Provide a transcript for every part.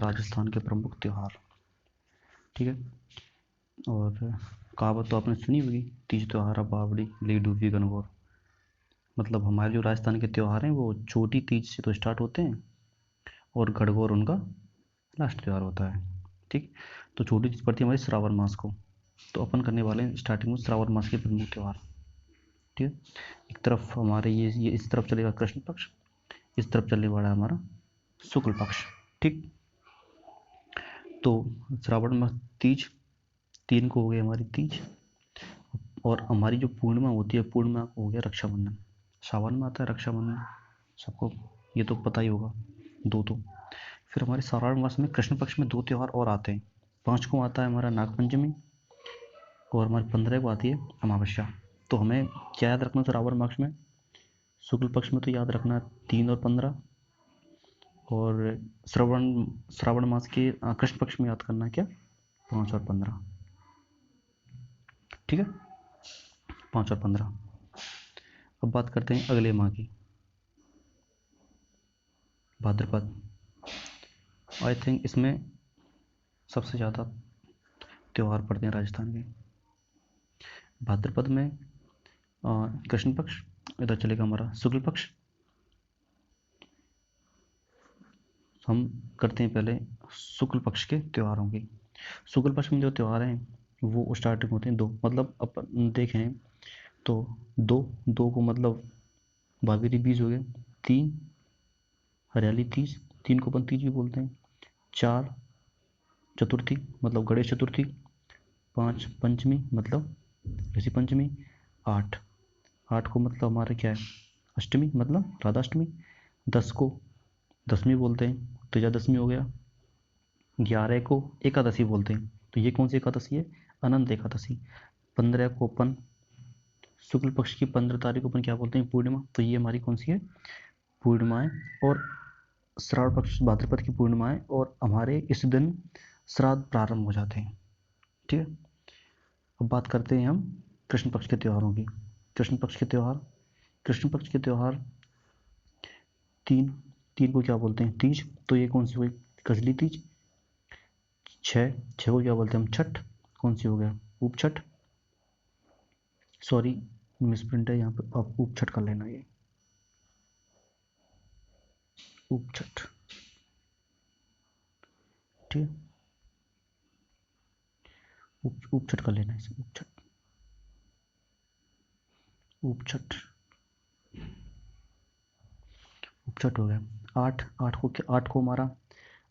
राजस्थान के प्रमुख त्यौहार। ठीक है, और कहावत तो आपने सुनी होगी, तीज त्योहार बावड़ी ली डूबी गणगौर। मतलब हमारे जो राजस्थान के त्यौहार हैं वो छोटी तीज से तो स्टार्ट होते हैं और गणगौर उनका लास्ट त्यौहार होता है। ठीक, तो छोटी तीज पड़ती है हमारी श्रावण मास को। तो अपन करने वाले हैं स्टार्टिंग में श्रावण मास के प्रमुख त्यौहार। ठीक है, एक तरफ हमारे ये इस तरफ चलेगा कृष्ण पक्ष, इस तरफ चलने वाला है हमारा शुक्ल पक्ष। ठीक, तो श्रावण मास तीज 3 को हो गई हमारी तीज, और हमारी जो पूर्णिमा होती है, पूर्णिमा को हो गया रक्षाबंधन। सावन में आता है रक्षाबंधन, सबको ये तो पता ही होगा। 2 तो फिर हमारे श्रावण मास में कृष्ण पक्ष में 2 त्यौहार और आते हैं। 5 को आता है हमारा नागपंचमी, और हमारी 15 को आती है अमावस्या। तो हमें क्या याद रखना श्रावण मास में? शुक्ल पक्ष में तो याद रखना 3 और 15, और श्रावण मास के कृष्ण पक्ष में याद करना क्या? 5 और 15। ठीक है, 5 और 15। अब बात करते हैं अगले माह की, भाद्रपद। आई थिंक इसमें सबसे ज़्यादा त्यौहार पड़ते हैं राजस्थान के। भाद्रपद में कृष्ण पक्ष, इधर चलेगा हमारा शुक्ल पक्ष। हम करते हैं पहले शुक्ल पक्ष के त्योहारों की। शुक्ल पक्ष में जो त्यौहार हैं वो स्टार्टिंग होते हैं 2, मतलब अपन देखें तो 2 को मतलब भागीरथी बीज हो गए। 3 हरियाली तीज, 3 को अपन तीज भी बोलते हैं। 4 चतुर्थी मतलब गणेश चतुर्थी। 5 पंचमी मतलब ऋषि पंचमी। 8 को मतलब हमारे क्या है? अष्टमी मतलब राधाष्टमी। 10 को दशमी बोलते हैं, त्रियोदशमी हो गया। 11 को एकादशी बोलते हैं, तो ये कौन सी एकादशी है? अनंत एकादशी। 15 को अपन शुक्ल पक्ष की 15 तारीख को अपन क्या बोलते हैं? पूर्णिमा। तो ये हमारी कौन सी है? पूर्णिमा है। और श्रावण पक्ष भाद्रपद की पूर्णिमा है, और हमारे इस दिन श्राद्ध प्रारंभ हो जाते हैं। ठीक है, अब बात करते हैं हम कृष्ण पक्ष के त्योहारों की। कृष्ण पक्ष के त्योहार 3 को क्या बोलते हैं? तीज। तो ये कौन सी हुई? कजली तीज। 6 को क्या बोलते हैं हम? छठ। कौन सी हो गया? उपछठ। सॉरी मिसप्रिंट है यहाँ पे, आप उपछठ कर लेना। ये उपछठ। ठीक है, उपछठ कर लेना इसे। उपछठ हो गया। 8 को हमारा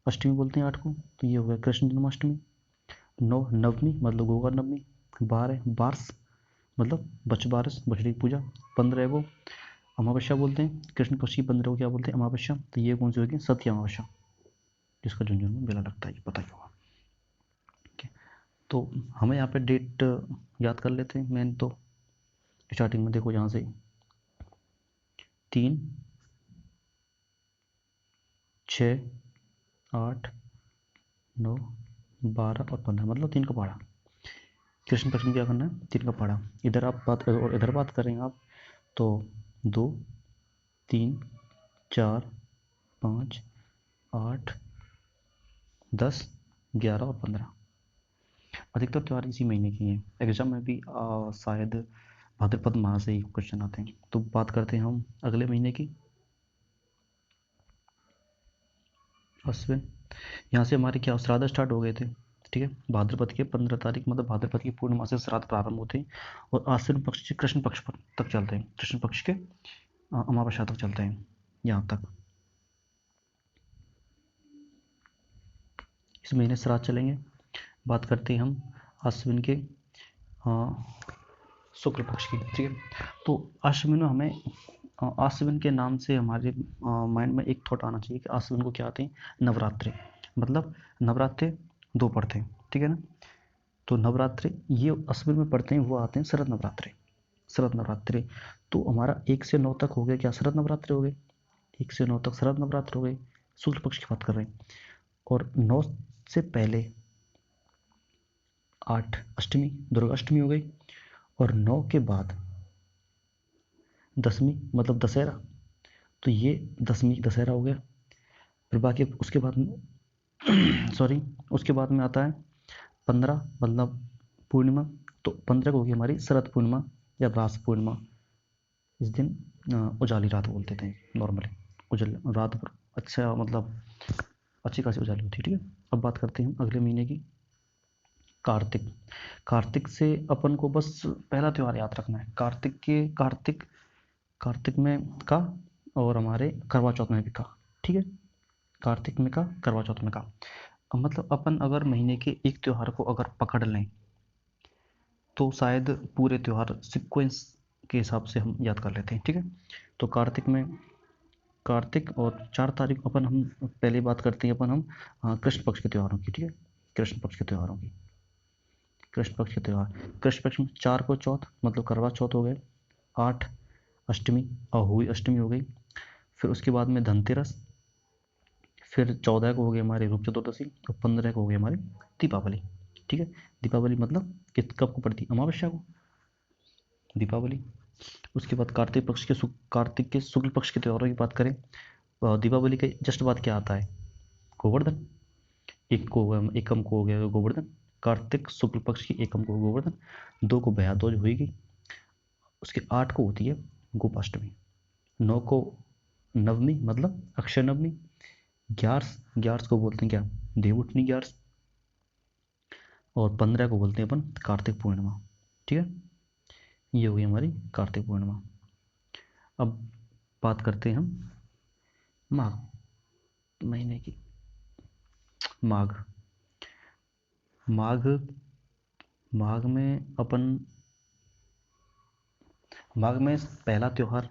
अष्टमी बोलते हैं। 8 को तो ये हो गया कृष्ण जन्माष्टमी। 9 नवमी मतलब गोगा नवमी। 12 बारस मतलब बछबारस, बछड़ी की पूजा। 15 को अमावस्या बोलते हैं। कृष्ण पक्ष की 15 को क्या बोलते हैं? अमावस्या। तो ये कौन सी होगी? सत्य अमावस्या, जिसका झुंझुनू में मेला लगता है, ये पता ही होगा। तो हमें यहाँ पे डेट याद कर लेते हैं। मेन तो स्टार्टिंग में देखो, यहाँ से 3 6 8 9 12 और 15 मतलब 3 का पहाड़ा। कृष्ण पक्ष में क्या करना है? 3 का पहाड़ा। इधर बात करें आप तो 2 3 4 5 8 10 11 और 15। अधिकतर त्यौहार इसी महीने की हैं। एग्जाम में भी शायद भाद्रपद माह से ही क्वेश्चन आते हैं। तो बात करते हैं हम अगले महीने की, अश्विन। यहाँ से हमारे क्या श्राद्ध स्टार्ट हो गए थे। ठीक है, भाद्रपद के 15 तारीख मतलब भाद्रपद की पूर्णिमा से श्राद्ध प्रारंभ होते हैं, और आश्विन पक्ष से कृष्ण पक्ष तक चलते हैं। कृष्ण पक्ष के अमावस्या तक चलते हैं, यहाँ तक इस महीने श्राद्ध चलेंगे। बात करते हैं हम अश्विन के शुक्ल पक्ष की। ठीक है, तो अश्विन में हमें अश्विन के नाम से हमारे माइंड में एक थॉट आना चाहिए कि अश्विन को क्या आते हैं? नवरात्रि। मतलब नवरात्रि 2 पड़ते हैं। ठीक है ना, तो नवरात्रि ये अश्विन में पड़ते हैं, वो आते हैं शरद नवरात्रि। तो हमारा 1 से 9 तक हो गया क्या? शरद नवरात्रि हो गए। 1 से 9 तक शरद नवरात्रि हो गए, शुक्ल पक्ष की बात कर रहे हैं। और 9 से पहले 8 अष्टमी, दुर्गा अष्टमी हो गई। और 9 के बाद दशमी मतलब दशहरा, तो ये दशमी दशहरा हो गया। फिर बाकी उसके बाद सॉरी, उसके बाद में आता है 15 मतलब पूर्णिमा। तो 15 को होगी हमारी शरद पूर्णिमा या रास पूर्णिमा। इस दिन उजाली रात बोलते थे नॉर्मली, उजल रात पर अच्छा मतलब अच्छी खासी उजाली होती है। ठीक है, अब बात करते हैं अगले महीने की, कार्तिक। कार्तिक से अपन को बस पहला त्यौहार याद रखना है, कार्तिक में का, और हमारे करवा चौथ में भी का। ठीक है, कार्तिक में का, करवा चौथ में का। अब मतलब अपन अगर महीने के एक त्यौहार को अगर पकड़ लें तो शायद पूरे त्यौहार सीक्वेंस के हिसाब से हम याद कर लेते हैं। ठीक है, तो कार्तिक और 4 तारीख अपन हम पहले बात करते हैं अपन हम कृष्ण पक्ष के त्योहारों की। ठीक है, कृष्ण पक्ष के त्योहारों की, कृष्ण पक्ष के त्यौहार, कृष्ण पक्ष में 4 को चौथ मतलब करवा चौथ हो गए, 8 अष्टमी अहोई अष्टमी हो गई, फिर उसके बाद में धनतेरस, फिर 14 को हो गई हमारी रूप चतुर्दशी, और 15 को हो गई हमारी दीपावली। ठीक है, दीपावली मतलब कब को पड़ती, अमावस्या को दीपावली। उसके बाद कार्तिक के शुक्ल पक्ष के त्योहारों की बात करें, दीपावली के जस्ट बाद क्या आता है, गोवर्धन। एकम को हो गया गोवर्धन, कार्तिक शुक्ल पक्ष की एकम को गोवर्धन, 2 को भैया दूज हुई। उसके 8 को होती है गोपाष्टमी, 9 को नवमी मतलब अक्षय नवमी, 11 को बोलते हैं क्या, देवउठनी 11, और 15 को बोलते हैं अपन कार्तिक पूर्णिमा। ठीक है, ये हुई हमारी कार्तिक पूर्णिमा। अब बात करते हैं हम माघ महीने की, माघ। माघ माघ में अपन, माघ में पहला त्यौहार,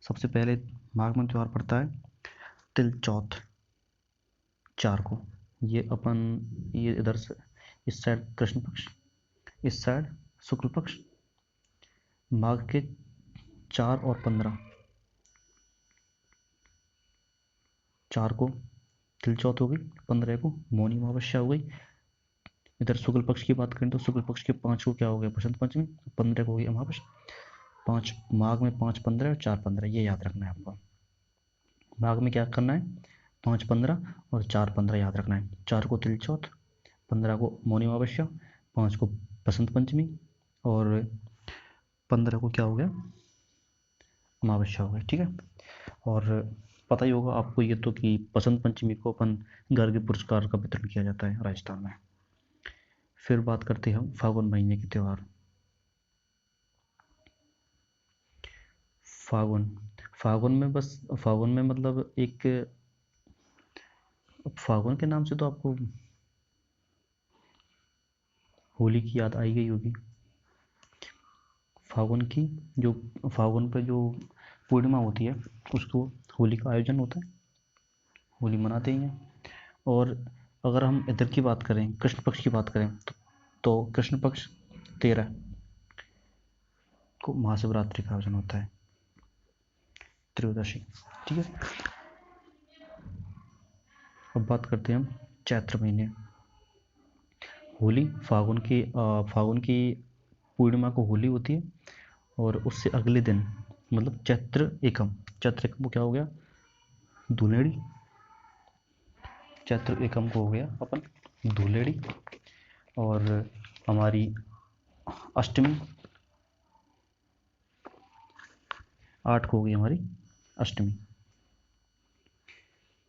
सबसे पहले माघ में त्यौहार पड़ता है तिल चौथ, 4 को। ये अपन, ये इधर से इस साइड कृष्ण पक्ष, इस साइड शुक्ल पक्ष। माघ के 4 और 15, 4 को तिल चौथ हो गई, 15 को मौनी अमावस्या हो गई। इधर शुक्ल पक्ष की बात करें तो शुक्ल पक्ष के 5 को क्या हो गया, बसंत पंचमी, 15 को हो गई अमावस्या। 5 माघ में 5 15 और 4 15, ये याद रखना है आपको। माघ में क्या करना है, 5 15 और 4 15 याद रखना है। 4 को तिल चौथ, 15 को मौनी अमावस्या, 5 को बसंत पंचमी, और 15 को क्या हो गया, अमावस्या हो गई। ठीक है, और पता ही होगा आपको ये तो कि बसंत पंचमी को अपन गर्ग पुरस्कार का वितरण किया जाता है राजस्थान में। फिर बात करते हैं हम फागुन महीने के त्यौहार। फागुन फागुन में मतलब एक, फागुन के नाम से तो आपको होली की याद आई गई होगी। फागुन की जो फागुन पे जो पूर्णिमा होती है उसको होली का आयोजन होता है, होली मनाते ही हैं। और अगर हम इधर की बात करें, कृष्ण पक्ष की बात करें तो कृष्ण पक्ष 13 को महाशिवरात्रि का आयोजन होता है, त्रयोदशी। ठीक है, अब बात करते हैं हम चैत्र महीने। होली फागुन की पूर्णिमा को होली होती है, और उससे अगले दिन मतलब चैत्र एकम को क्या हो गया, धुलेड़ी। चैत्र एकम को हो गया अपन धुलेड़ी, और हमारी अष्टमी 8 को हो गई हमारी अष्टमी।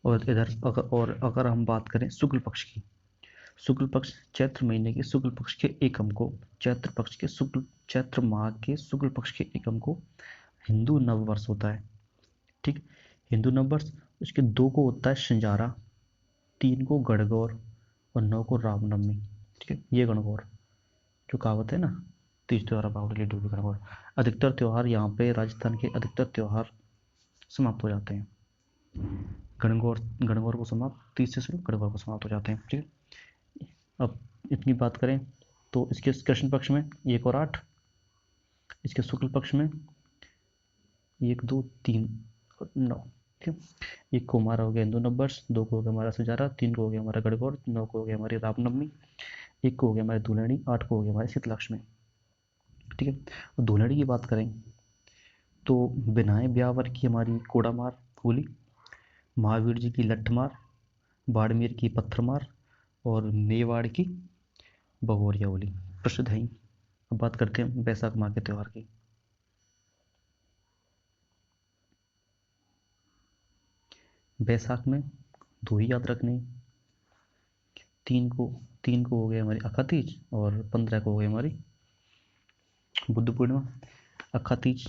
और अगर हम बात करें शुक्ल पक्ष की, शुक्ल पक्ष चैत्र महीने के शुक्ल पक्ष के एकम को, चैत्र माह के शुक्ल पक्ष के एकम को हिंदू नववर्ष होता है। ठीक, हिंदू नववर्ष, उसके 2 को होता है संजारा, 3 को गणगौर, और 9 को रामनवमी। ठीक है, ये गणगौर जो कहावत है ना, तीज त्योहार बावली डूबी गणगौर। अधिकतर त्यौहार यहाँ पे राजस्थान के अधिकतर त्यौहार समाप्त हो जाते हैं, गणगौर को समाप्त, 30 से शुरू गणगौर को समाप्त हो जाते हैं। ठीक है, अब इतनी बात करें तो इसके कृष्ण पक्ष में 1 और 8, इसके शुक्ल पक्ष में 1 2 3 और 9। ठीक है, 1 को हमारा हो गया हिंदू नववर्ष, 2 को हो गया हमारा सजारा, 3 को हो गया हमारा गणगौर, 9 को हो गया हमारी रामनवमी, 1 को हो गया हमारी दुल्हनी, 8 को हो गया हमारी शीतलक्ष्मी। ठीक है, और दुल्हड़ी की बात करें तो बिनाए ब्यावर की हमारी कोड़ा मार होली, महावीर जी की लट्ठ मार, बाड़मेर की पत्थरमार और मेवाड़ की भगोरिया होली प्रसिद्ध है। अब बात करते हैं बैसाख माह के त्यौहार की। बैसाख में दो ही याद रखने, 3 को हो गई हमारी अखा तीज और 15 को हो गई हमारी बुद्ध पूर्णिमा। अखा तीज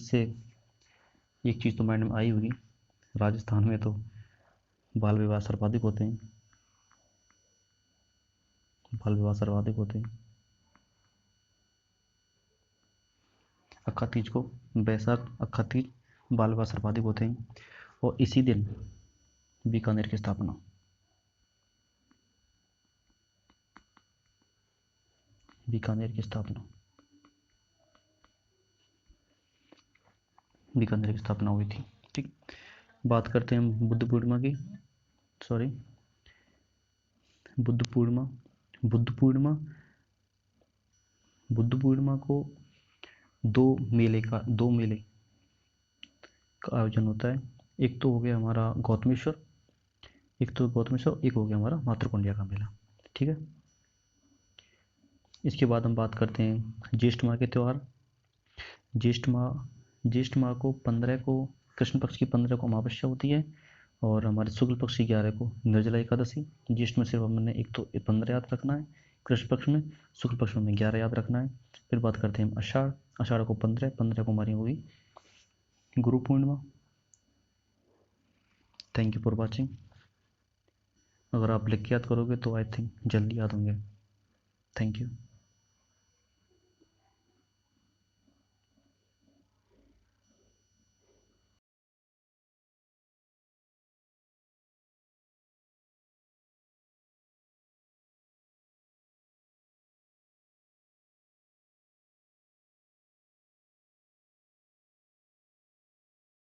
से एक चीज़ तो माइंड में आई होगी, राजस्थान में तो बाल विवाह सर्वाधिक होते हैं। अखा तीज को, बैसाख अखा तीज बाल विवाह सर्वाधिक होते हैं। और इसी दिन बीकानेर की स्थापना। बीकानेर की स्थापना हुई थी। ठीक, बात करते हैं बुद्ध पूर्णिमा की। सॉरी, बुद्ध पूर्णिमा को दो मेले का आयोजन होता है। एक तो हो गया हमारा गौतमेश्वर, एक हो गया हमारा मातृकुंडिया का मेला। ठीक है, इसके बाद हम बात करते हैं ज्येष्ठ माह के त्यौहार। ज्येष्ठ माह को 15 को, कृष्ण पक्ष की 15 को अमावस्या होती है और हमारे शुक्ल पक्ष की 11 को निर्जला एकादशी। ज्येष्ठ में सिर्फ हमने एक तो 15 याद रखना है, कृष्ण पक्ष में, शुक्ल पक्ष में 11 याद रखना है। फिर बात करते हैं हम आषाढ़ को 15 को हमारी होगी Guru Purnima. Thank you for watching. अगर आप लिख के याद करोगे तो आई थिंक जल्दी याद होंगे। Thank you.